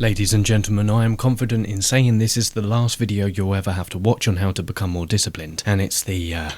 Ladies and gentlemen, I am confident in saying this is the last video you'll ever have to watch on how to become more disciplined, and it's the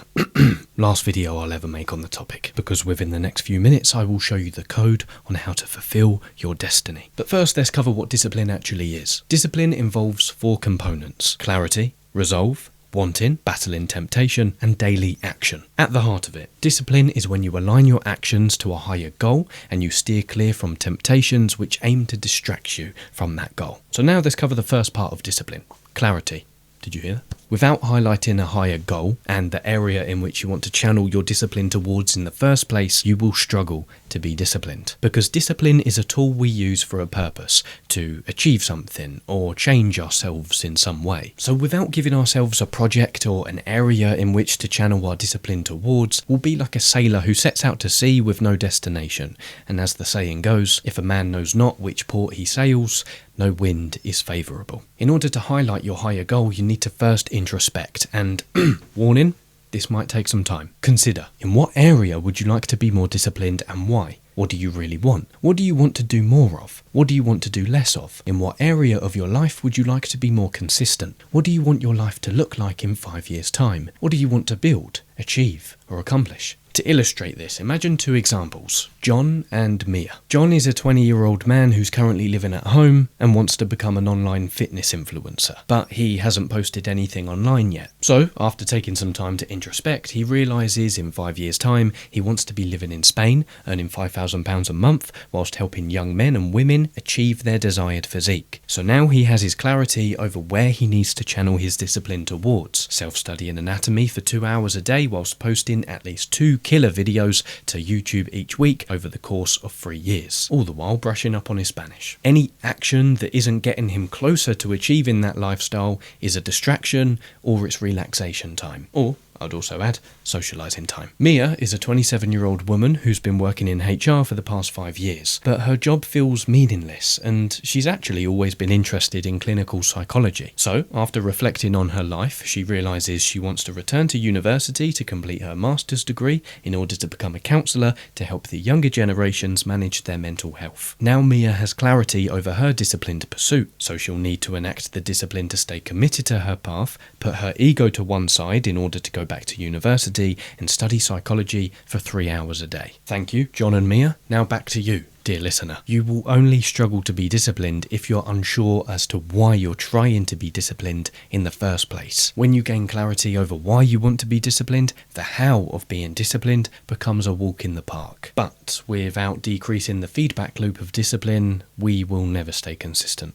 last video I'll ever make on the topic, because within the next few minutes I will show you the code on how to fulfill your destiny. But first, let's cover what discipline actually is. Discipline involves 4 components: clarity, resolve, wanting, battling temptation, and daily action. At the heart of it, discipline is when you align your actions to a higher goal and you steer clear from temptations which aim to distract you from that goal. So now let's cover the first part of discipline: clarity. Did you hear that? Without highlighting a higher goal and the area in which you want to channel your discipline towards in the first place, you will struggle to be disciplined. Because discipline is a tool we use for a purpose, to achieve something or change ourselves in some way. So without giving ourselves a project or an area in which to channel our discipline towards, we'll be like a sailor who sets out to sea with no destination. And as the saying goes, if a man knows not which port he sails, no wind is favourable. In order to highlight your higher goal, you need to first introspect and, warning, this might take some time. Consider, in what area would you like to be more disciplined and why? What do you really want? What do you want to do more of? What do you want to do less of? In what area of your life would you like to be more consistent? What do you want your life to look like in 5 years' time? What do you want to build, achieve, or accomplish? To illustrate this, imagine 2 examples: John and Mia. John is a 20-year-old man who's currently living at home and wants to become an online fitness influencer, but he hasn't posted anything online yet. So, after taking some time to introspect, he realises in 5 years' time he wants to be living in Spain, earning £5,000 a month, whilst helping young men and women achieve their desired physique. So now he has his clarity over where he needs to channel his discipline towards: self-studying anatomy for 2 hours a day whilst posting at least 2 killer videos to YouTube each week over the course of 3 years, all the while brushing up on his Spanish. Any action that isn't getting him closer to achieving that lifestyle is a distraction or it's relaxation time, or I'd also add, socialising time. Mia is a 27-year-old woman who's been working in HR for the past 5 years, but her job feels meaningless and she's actually always been interested in clinical psychology. So, after reflecting on her life, she realises she wants to return to university to complete her master's degree in order to become a counsellor to help the younger generations manage their mental health. Now Mia has clarity over her disciplined pursuit, so she'll need to enact the discipline to stay committed to her path, put her ego to one side in order to go back to university and study psychology for 3 hours a day. Thank you, John and Mia. Now back to you, dear listener. You will only struggle to be disciplined if you're unsure as to why you're trying to be disciplined in the first place. When you gain clarity over why you want to be disciplined, the how of being disciplined becomes a walk in the park. But without decreasing the feedback loop of discipline, we will never stay consistent.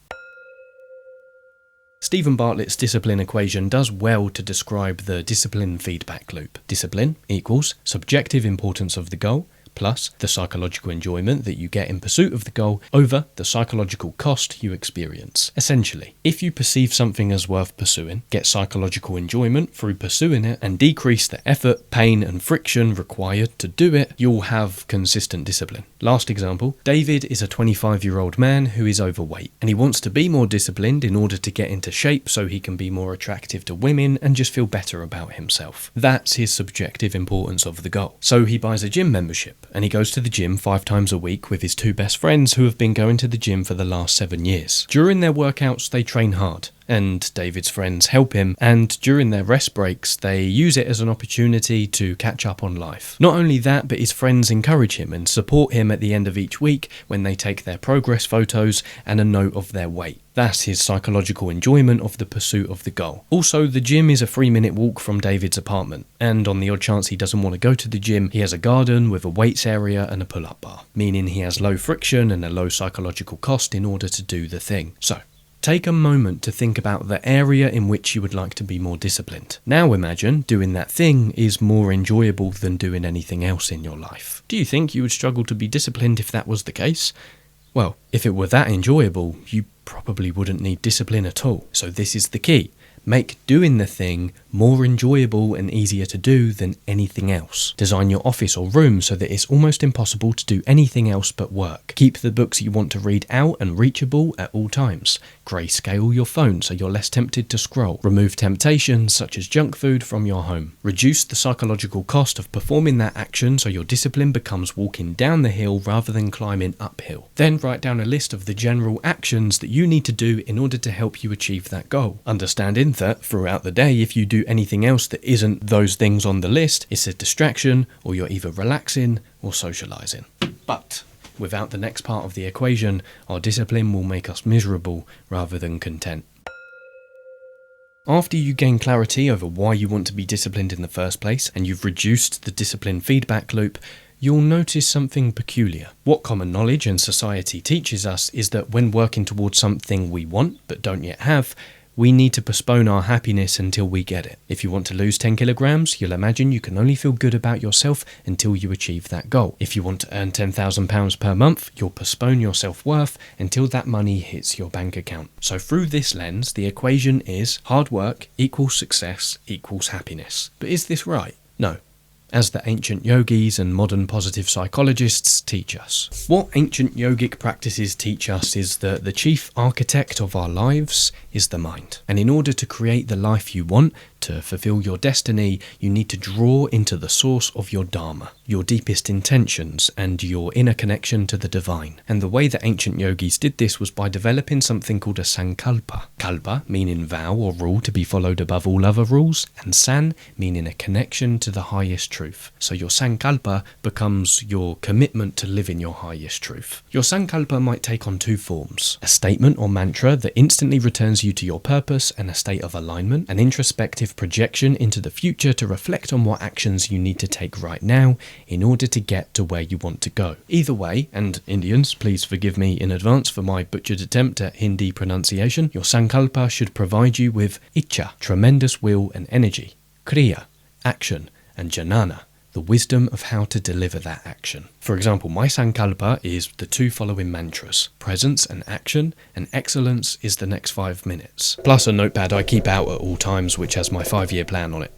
Stephen Bartlett's discipline equation does well to describe the discipline feedback loop. Discipline equals subjective importance of the goal plus the psychological enjoyment that you get in pursuit of the goal over the psychological cost you experience. Essentially, if you perceive something as worth pursuing, get psychological enjoyment through pursuing it, and decrease the effort, pain and friction required to do it, you'll have consistent discipline. Last example, David is a 25-year-old man who is overweight, and he wants to be more disciplined in order to get into shape so he can be more attractive to women and just feel better about himself. That's his subjective importance of the goal. So he buys a gym membership, and he goes to the gym 5 times a week with his 2 best friends who have been going to the gym for the last 7 years. During their workouts, they train hard, and David's friends help him, and during their rest breaks, they use it as an opportunity to catch up on life. Not only that, but his friends encourage him and support him at the end of each week when they take their progress photos and a note of their weight. That's his psychological enjoyment of the pursuit of the goal. Also, the gym is a 3-minute walk from David's apartment, and on the odd chance he doesn't want to go to the gym, he has a garden with a weights area and a pull-up bar, meaning he has low friction and a low psychological cost in order to do the thing. So, take a moment to think about the area in which you would like to be more disciplined. Now imagine doing that thing is more enjoyable than doing anything else in your life. Do you think you would struggle to be disciplined if that was the case? Well, if it were that enjoyable, you probably wouldn't need discipline at all. So this is the key. Make doing the thing more enjoyable and easier to do than anything else. Design your office or room so that it's almost impossible to do anything else but work. Keep the books you want to read out and reachable at all times. Grayscale your phone so you're less tempted to scroll. Remove temptations such as junk food from your home. Reduce the psychological cost of performing that action so your discipline becomes walking down the hill rather than climbing uphill. Then write down a list of the general actions that you need to do in order to help you achieve that goal. Understanding that throughout the day, if you do anything else that isn't those things on the list, it's a distraction, or you're either relaxing or socializing. But without the next part of the equation, our discipline will make us miserable rather than content. After you gain clarity over why you want to be disciplined in the first place, and you've reduced the discipline feedback loop, you'll notice something peculiar. What common knowledge and society teaches us is that when working towards something we want but don't yet have, we need to postpone our happiness until we get it. If you want to lose 10 kilograms, you'll imagine you can only feel good about yourself until you achieve that goal. If you want to earn £10,000 per month, you'll postpone your self-worth until that money hits your bank account. So through this lens, the equation is hard work equals success equals happiness. But is this right? No. As the ancient yogis and modern positive psychologists teach us. What ancient yogic practices teach us is that the chief architect of our lives is the mind. And in order to create the life you want, to fulfill your destiny, you need to draw into the source of your dharma, your deepest intentions, and your inner connection to the divine. And the way that ancient yogis did this was by developing something called a sankalpa. Kalpa meaning vow or rule to be followed above all other rules, and san meaning a connection to the highest truth. So your sankalpa becomes your commitment to live in your highest truth. Your sankalpa might take on two forms: a statement or mantra that instantly returns you to your purpose and a state of alignment, an introspective projection into the future to reflect on what actions you need to take right now in order to get to where you want to go. Either way, and Indians, please forgive me in advance for my butchered attempt at Hindi pronunciation, your sankalpa should provide you with icha, tremendous will and energy, kriya, action, and jnana, the wisdom of how to deliver that action. For example, my sankalpa is the two following mantras: presence and action, and excellence is the next 5 minutes. Plus a notepad I keep out at all times which has my 5-year plan on it.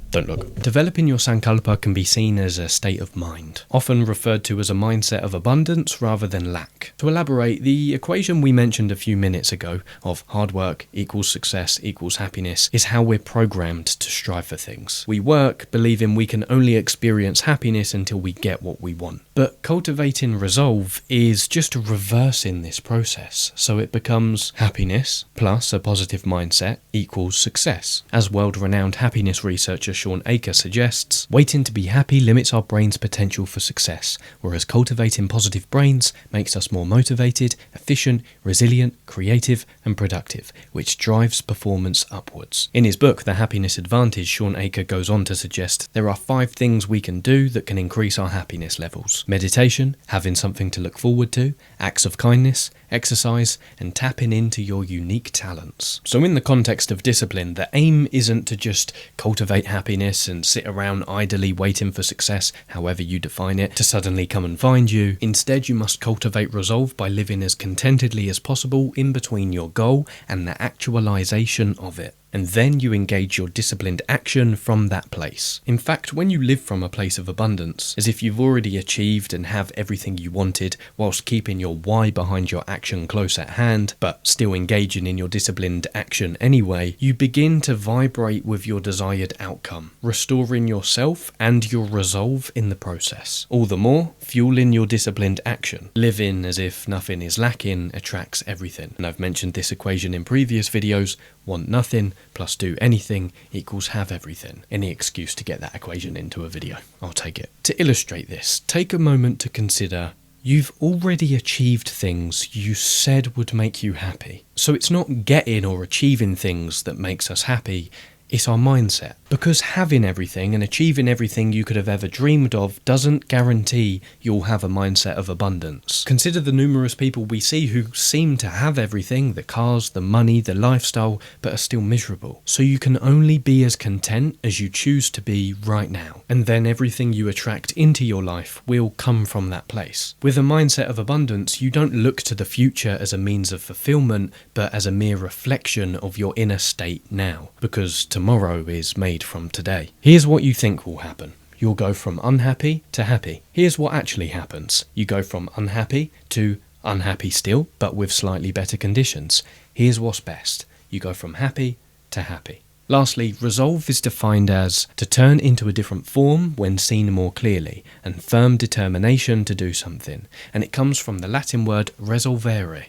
Don't look. Developing your sankalpa can be seen as a state of mind, often referred to as a mindset of abundance rather than lack. To elaborate, the equation we mentioned a few minutes ago of hard work equals success equals happiness is how we're programmed to strive for things. We work believing we can only experience happiness until we get what we want. But cultivating resolve is just reversing this process, so it becomes happiness plus a positive mindset equals success. As world-renowned happiness researcher Sean Aker suggests, waiting to be happy limits our brain's potential for success, whereas cultivating positive brains makes us more motivated, efficient, resilient, creative, and productive, which drives performance upwards. In his book, The Happiness Advantage, Sean Aker goes on to suggest there are 5 things we can do that can increase our happiness levels: meditation, having something to look forward to, acts of kindness, exercise, and tapping into your unique talents. So in the context of discipline, the aim isn't to just cultivate happiness and sit around idly waiting for success, however you define it, to suddenly come and find you. Instead, you must cultivate resolve by living as contentedly as possible in between your goal and the actualization of it. And then you engage your disciplined action from that place. In fact, when you live from a place of abundance, as if you've already achieved and have everything you wanted, whilst keeping your why behind your action close at hand, but still engaging in your disciplined action anyway, you begin to vibrate with your desired outcome, restoring yourself and your resolve in the process. All the more, fueling your disciplined action. Living as if nothing is lacking attracts everything. And I've mentioned this equation in previous videos: want nothing plus do anything equals have everything. Any excuse to get that equation into a video, I'll take it. To illustrate this, take a moment to consider you've already achieved things you said would make you happy. So it's not getting or achieving things that makes us happy, It's our mindset. Because having everything and achieving everything you could have ever dreamed of doesn't guarantee you'll have a mindset of abundance. Consider the numerous people we see who seem to have everything, the cars, the money, the lifestyle, but are still miserable. So you can only be as content as you choose to be right now. And then everything you attract into your life will come from that place. With a mindset of abundance, you don't look to the future as a means of fulfillment, but as a mere reflection of your inner state now. Because tomorrow is made from today. Here's what you think will happen. You'll go from unhappy to happy. Here's what actually happens. You go from unhappy to unhappy still, but with slightly better conditions. Here's what's best. You go from happy to happy. Lastly, resolve is defined as to turn into a different form when seen more clearly, and firm determination to do something. And it comes from the Latin word resolvere.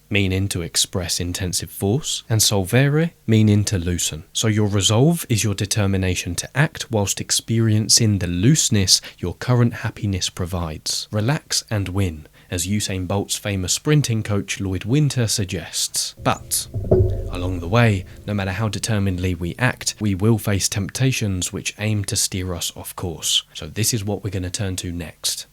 Meaning to express intensive force, and solvere, meaning to loosen. So your resolve is your determination to act whilst experiencing the looseness your current happiness provides. Relax and win, as Usain Bolt's famous sprinting coach Lloyd Winter suggests. But along the way, no matter how determinedly we act, we will face temptations which aim to steer us off course. So this is what we're going to turn to next.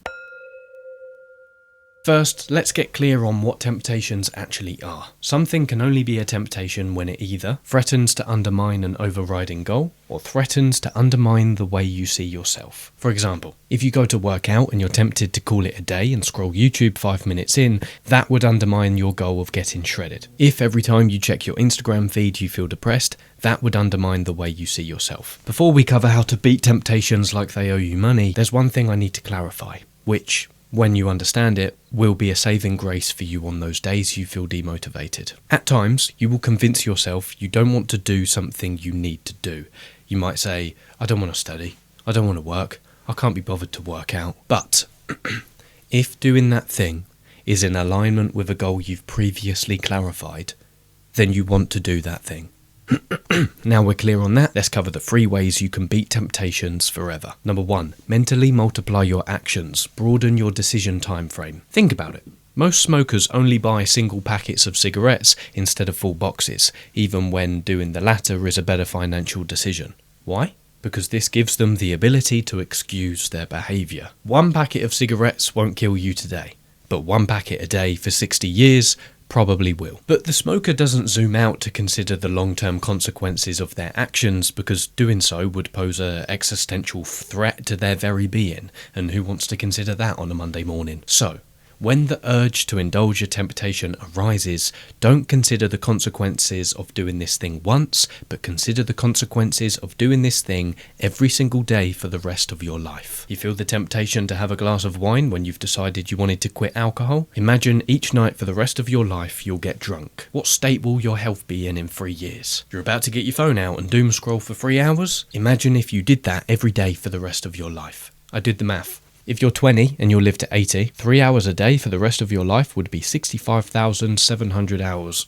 First, let's get clear on what temptations actually are. Something can only be a temptation when it either threatens to undermine an overriding goal or threatens to undermine the way you see yourself. For example, if you go to work out and you're tempted to call it a day and scroll YouTube 5 minutes in, that would undermine your goal of getting shredded. If every time you check your Instagram feed you feel depressed, that would undermine the way you see yourself. Before we cover how to beat temptations like they owe you money, there's one thing I need to clarify, which, when you understand it, will be a saving grace for you on those days you feel demotivated. At times, you will convince yourself you don't want to do something you need to do. You might say, I don't want to study, I don't want to work, I can't be bothered to work out. But if doing that thing is in alignment with a goal you've previously clarified, then you want to do that thing. Now we're clear on that, let's cover the 3 ways you can beat temptations forever. Number 1, mentally multiply your actions, broaden your decision time frame. Think about it. Most smokers only buy single packets of cigarettes instead of full boxes, even when doing the latter is a better financial decision. Why? Because this gives them the ability to excuse their behaviour. 1 packet of cigarettes won't kill you today, but 1 packet a day for 60 years probably will. But the smoker doesn't zoom out to consider the long-term consequences of their actions, because doing so would pose an existential threat to their very being, and who wants to consider that on a Monday morning? So, when the urge to indulge a temptation arises, don't consider the consequences of doing this thing once, but consider the consequences of doing this thing every single day for the rest of your life. You feel the temptation to have a glass of wine when you've decided you wanted to quit alcohol? Imagine each night for the rest of your life you'll get drunk. What state will your health be in 3 years? You're about to get your phone out and doom scroll for 3 hours? Imagine if you did that every day for the rest of your life. I did the math. If you're 20 and you'll live to 80, 3 hours a day for the rest of your life would be 65,700 hours.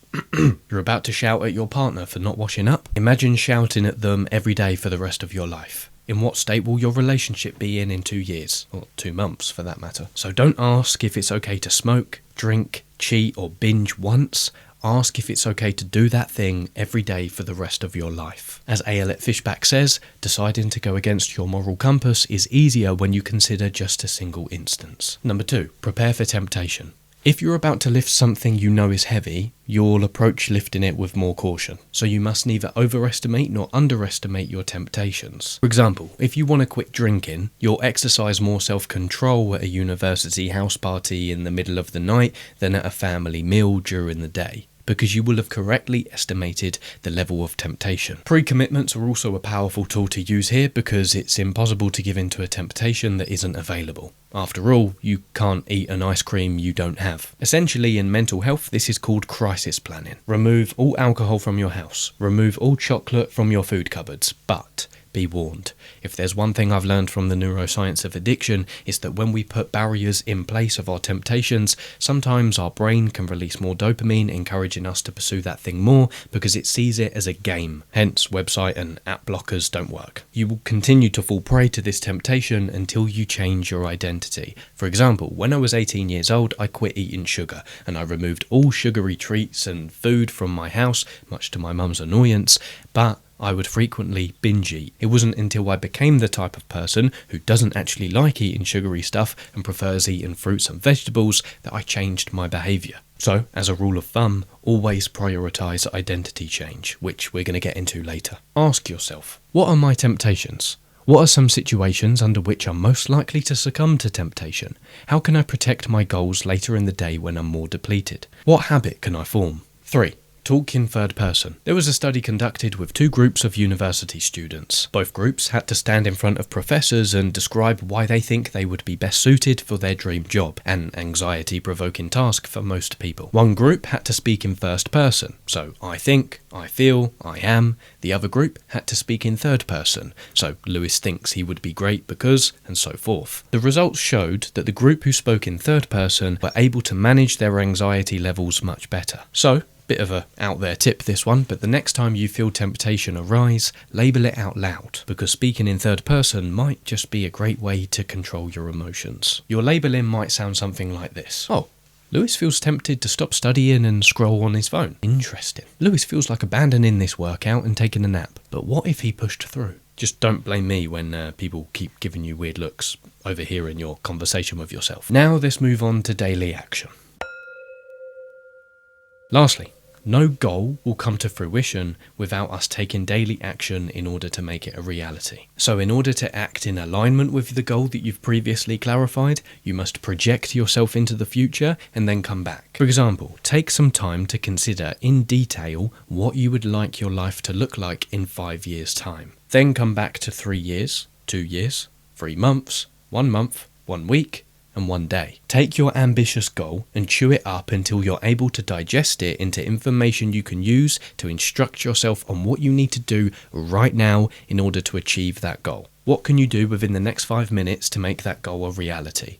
You're about to shout at your partner for not washing up? Imagine shouting at them every day for the rest of your life. In what state will your relationship be in 2 years? Or 2 months for that matter. So don't ask if it's okay to smoke, drink, cheat or binge once. Ask if it's okay to do that thing every day for the rest of your life. As Ayelet Fishback says, deciding to go against your moral compass is easier when you consider just a single instance. Number 2, prepare for temptation. If you're about to lift something you know is heavy, you'll approach lifting it with more caution. So you must neither overestimate nor underestimate your temptations. For example, if you want to quit drinking, you'll exercise more self-control at a university house party in the middle of the night than at a family meal during the day, because you will have correctly estimated the level of temptation. Pre-commitments are also a powerful tool to use here, because it's impossible to give in to a temptation that isn't available. After all, you can't eat an ice cream you don't have. Essentially, in mental health, this is called crisis planning. Remove all alcohol from your house. Remove all chocolate from your food cupboards. But be warned, if there's one thing I've learned from the neuroscience of addiction, is that when we put barriers in place of our temptations, sometimes our brain can release more dopamine, encouraging us to pursue that thing more because it sees it as a game. Hence, website and app blockers don't work. You will continue to fall prey to this temptation until you change your identity. For example, when I was 18 years old, I quit eating sugar, and I removed all sugary treats and food from my house, much to my mum's annoyance, but I would frequently binge eat. It wasn't until I became the type of person who doesn't actually like eating sugary stuff and prefers eating fruits and vegetables that I changed my behaviour. So, as a rule of thumb, always prioritise identity change, which we're going to get into later. Ask yourself, what are my temptations? What are some situations under which I'm most likely to succumb to temptation? How can I protect my goals later in the day when I'm more depleted? What habit can I form? 3. Talk in third person. There was a study conducted with 2 groups of university students. Both groups had to stand in front of professors and describe why they think they would be best suited for their dream job, an anxiety-provoking task for most people. One group had to speak in first person, so I think, I feel, I am. The other group had to speak in third person, so Lewis thinks he would be great because, and so forth. The results showed that the group who spoke in third person were able to manage their anxiety levels much better. So, bit of a out there tip this one, but the next time you feel temptation arise, label it out loud, because speaking in third person might just be a great way to control your emotions. Your labeling might sound something like this. Oh, Lewis feels tempted to stop studying and scroll on his phone. Interesting. Lewis feels like abandoning this workout and taking a nap, but what if he pushed through? Just don't blame me when people keep giving you weird looks overhearing your conversation with yourself. Now let's move on to daily action. Lastly, no goal will come to fruition without us taking daily action in order to make it a reality. So in order to act in alignment with the goal that you've previously clarified, you must project yourself into the future and then come back. For example, take some time to consider in detail what you would like your life to look like in 5 years' time. Then come back to 3 years, 2 years, 3 months, 1 month, 1 week, and 1 day. Take your ambitious goal and chew it up until you're able to digest it into information you can use to instruct yourself on what you need to do right now in order to achieve that goal. What can you do within the next 5 minutes to make that goal a reality?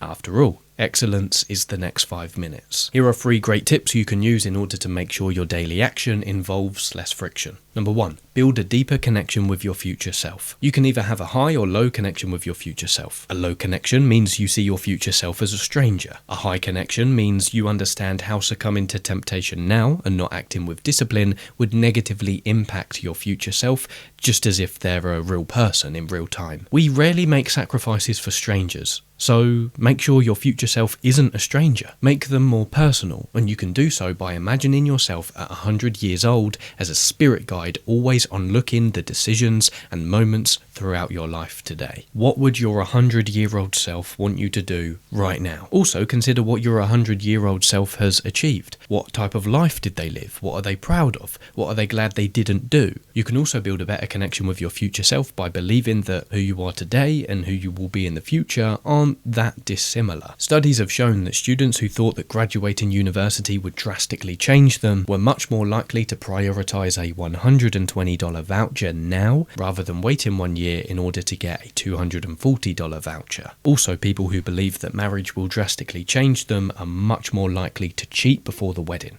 After all, excellence is the next 5 minutes. Here are 3 great tips you can use in order to make sure your daily action involves less friction. Number 1, build a deeper connection with your future self. You can either have a high or low connection with your future self. A low connection means you see your future self as a stranger. A high connection means you understand how succumbing to temptation now and not acting with discipline would negatively impact your future self, just as if they're a real person in real time. We rarely make sacrifices for strangers, so make sure your future self isn't a stranger. Make them more personal, and you can do so by imagining yourself at 100 years old as a spirit guide, always on looking the decisions and moments throughout your life today. What would your 100-year-old self want you to do right now? Also consider what your 100-year-old self has achieved. What type of life did they live? What are they proud of? What are they glad they didn't do? You can also build a better connection with your future self by believing that who you are today and who you will be in the future aren't that dissimilar. Studies have shown that students who thought that graduating university would drastically change them were much more likely to prioritize a $120 voucher now rather than waiting 1 year in order to get a $240 voucher. Also, people who believe that marriage will drastically change them are much more likely to cheat before the wedding.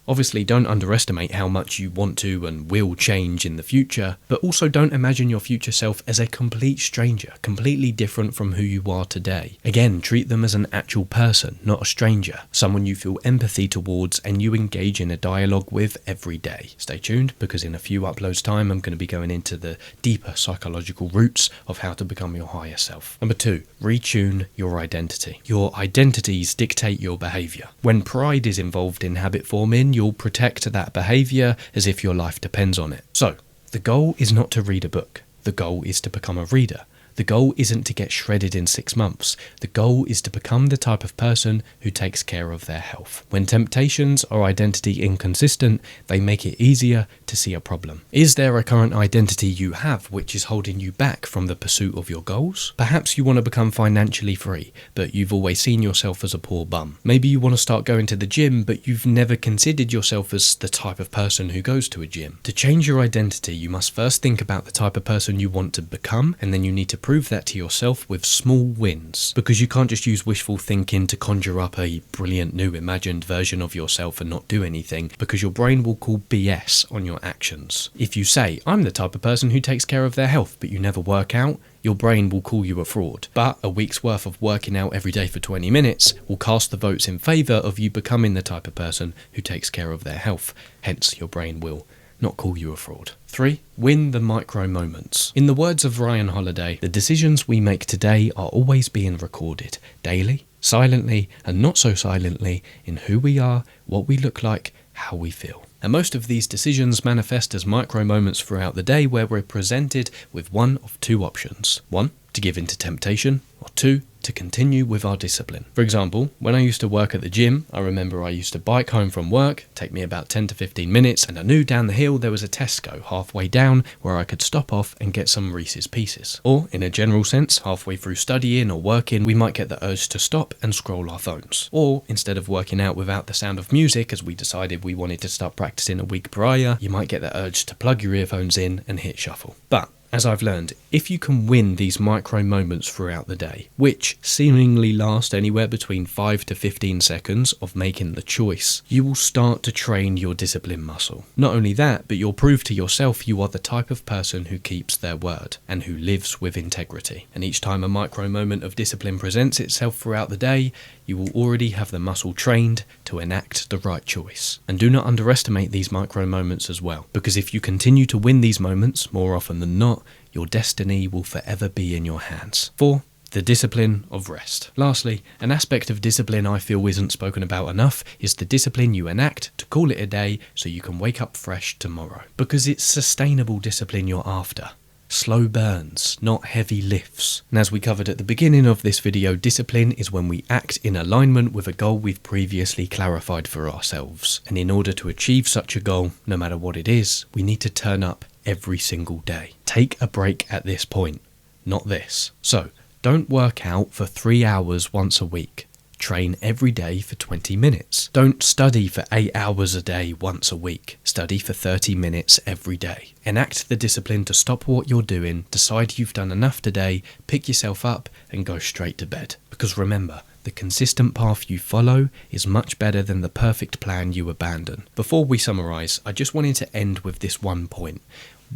Obviously, don't underestimate how much you want to and will change in the future, but also don't imagine your future self as a complete stranger, completely different from who you are today. Again, treat them as an actual person, not a stranger, someone you feel empathy towards and you engage in a dialogue with every day. Stay tuned, because in a few uploads time, I'm going to be going into the deeper psychological roots of how to become your higher self. Number 2, retune your identity. Your identities dictate your behavior. When pride is involved in habit forming, you'll protect that behavior as if your life depends on it. So, the goal is not to read a book. The goal is to become a reader. The goal isn't to get shredded in 6 months. The goal is to become the type of person who takes care of their health. When temptations are identity inconsistent, they make it easier to see a problem. Is there a current identity you have which is holding you back from the pursuit of your goals? Perhaps you want to become financially free, but you've always seen yourself as a poor bum. Maybe you want to start going to the gym, but you've never considered yourself as the type of person who goes to a gym. To change your identity, you must first think about the type of person you want to become, and then you need to prove that to yourself with small wins, because you can't just use wishful thinking to conjure up a brilliant new imagined version of yourself and not do anything, because your brain will call BS on your actions. If you say, I'm the type of person who takes care of their health, but you never work out, your brain will call you a fraud. But a week's worth of working out every day for 20 minutes will cast the votes in favour of you becoming the type of person who takes care of their health. Hence, your brain will not call you a fraud. 3. Win the micro moments. In the words of Ryan Holiday, the decisions we make today are always being recorded, daily, silently, and not so silently, in who we are, what we look like, how we feel. And most of these decisions manifest as micro moments throughout the day where we're presented with one of two options. 1. To give in to temptation, or 2. To continue with our discipline. For example, when I used to work at the gym, I remember I used to bike home from work, take me about 10 to 15 minutes, and I knew down the hill there was a Tesco halfway down where I could stop off and get some Reese's Pieces. Or, in a general sense, halfway through studying or working, we might get the urge to stop and scroll our phones. Or, instead of working out without the sound of music as we decided we wanted to start practicing a week prior, you might get the urge to plug your earphones in and hit shuffle. But as I've learned, if you can win these micro moments throughout the day, which seemingly last anywhere between 5 to 15 seconds of making the choice, you will start to train your discipline muscle. Not only that, but you'll prove to yourself you are the type of person who keeps their word and who lives with integrity. And each time a micro moment of discipline presents itself throughout the day, you will already have the muscle trained to enact the right choice. And do not underestimate these micro moments as well, because if you continue to win these moments, more often than not, your destiny will forever be in your hands. 4. The discipline of rest. Lastly, an aspect of discipline I feel isn't spoken about enough is the discipline you enact to call it a day so you can wake up fresh tomorrow. Because it's sustainable discipline you're after. Slow burns, not heavy lifts. And as we covered at the beginning of this video, discipline is when we act in alignment with a goal we've previously clarified for ourselves. And in order to achieve such a goal, no matter what it is, we need to turn up every single day. Take a break at this point, not this. So, don't work out for 3 hours once a week. Train every day for 20 minutes. Don't study for 8 hours a day once a week. Study for 30 minutes every day. Enact the discipline to stop what you're doing, decide you've done enough today, pick yourself up and go straight to bed. Because remember, the consistent path you follow is much better than the perfect plan you abandon. Before we summarise, I just wanted to end with this one point.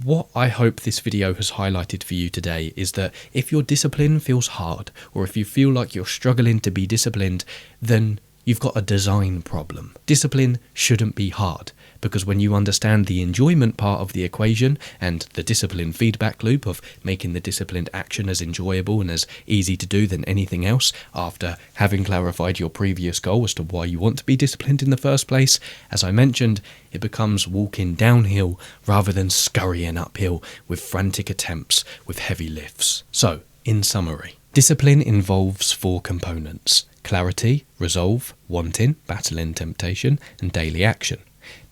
What I hope this video has highlighted for you today is that if your discipline feels hard, or if you feel like you're struggling to be disciplined, then you've got a design problem. Discipline shouldn't be hard, because when you understand the enjoyment part of the equation and the discipline feedback loop of making the disciplined action as enjoyable and as easy to do than anything else, after having clarified your previous goal as to why you want to be disciplined in the first place, as I mentioned, it becomes walking downhill rather than scurrying uphill with frantic attempts with heavy lifts. So, in summary, discipline involves 4 components: clarity, resolve, wanting, battling temptation, and daily action.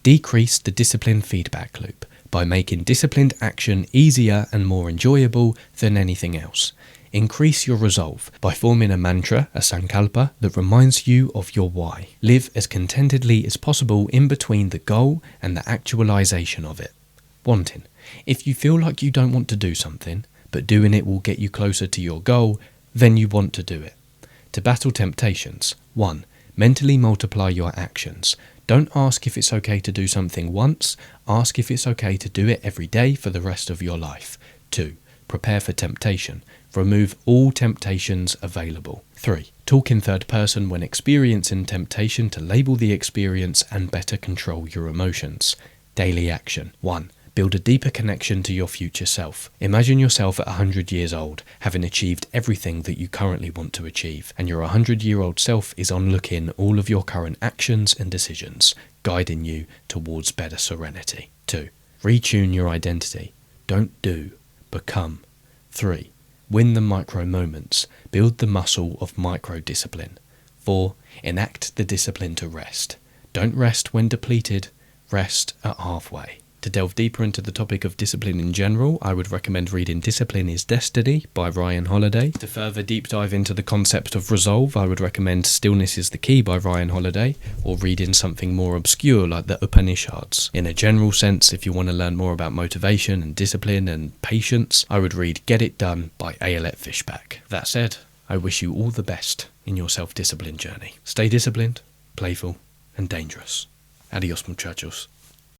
Decrease the discipline feedback loop by making disciplined action easier and more enjoyable than anything else. Increase your resolve by forming a mantra, a sankalpa, that reminds you of your why. Live as contentedly as possible in between the goal and the actualization of it. Wanting. If you feel like you don't want to do something, but doing it will get you closer to your goal, then you want to do it. To battle temptations. 1. Mentally multiply your actions. Don't ask if it's okay to do something once, ask if it's okay to do it every day for the rest of your life. 2. Prepare for temptation. Remove all temptations available. 3. Talk in third person when experiencing temptation to label the experience and better control your emotions. Daily action. 1. Build a deeper connection to your future self. Imagine yourself at 100 years old, having achieved everything that you currently want to achieve, and your 100-year-old self is onlooking all of your current actions and decisions, guiding you towards better serenity. 2. Retune your identity. Don't do, become. 3. Win the micro moments. Build the muscle of micro-discipline. 4. Enact the discipline to rest. Don't rest when depleted, rest at halfway. To delve deeper into the topic of discipline in general, I would recommend reading Discipline is Destiny by Ryan Holiday. To further deep dive into the concept of resolve, I would recommend Stillness is the Key by Ryan Holiday, or reading something more obscure like the Upanishads. In a general sense, if you want to learn more about motivation and discipline and patience, I would read Get It Done by Ayelet Fishback. That said, I wish you all the best in your self-discipline journey. Stay disciplined, playful, and dangerous. Adios, muchachos.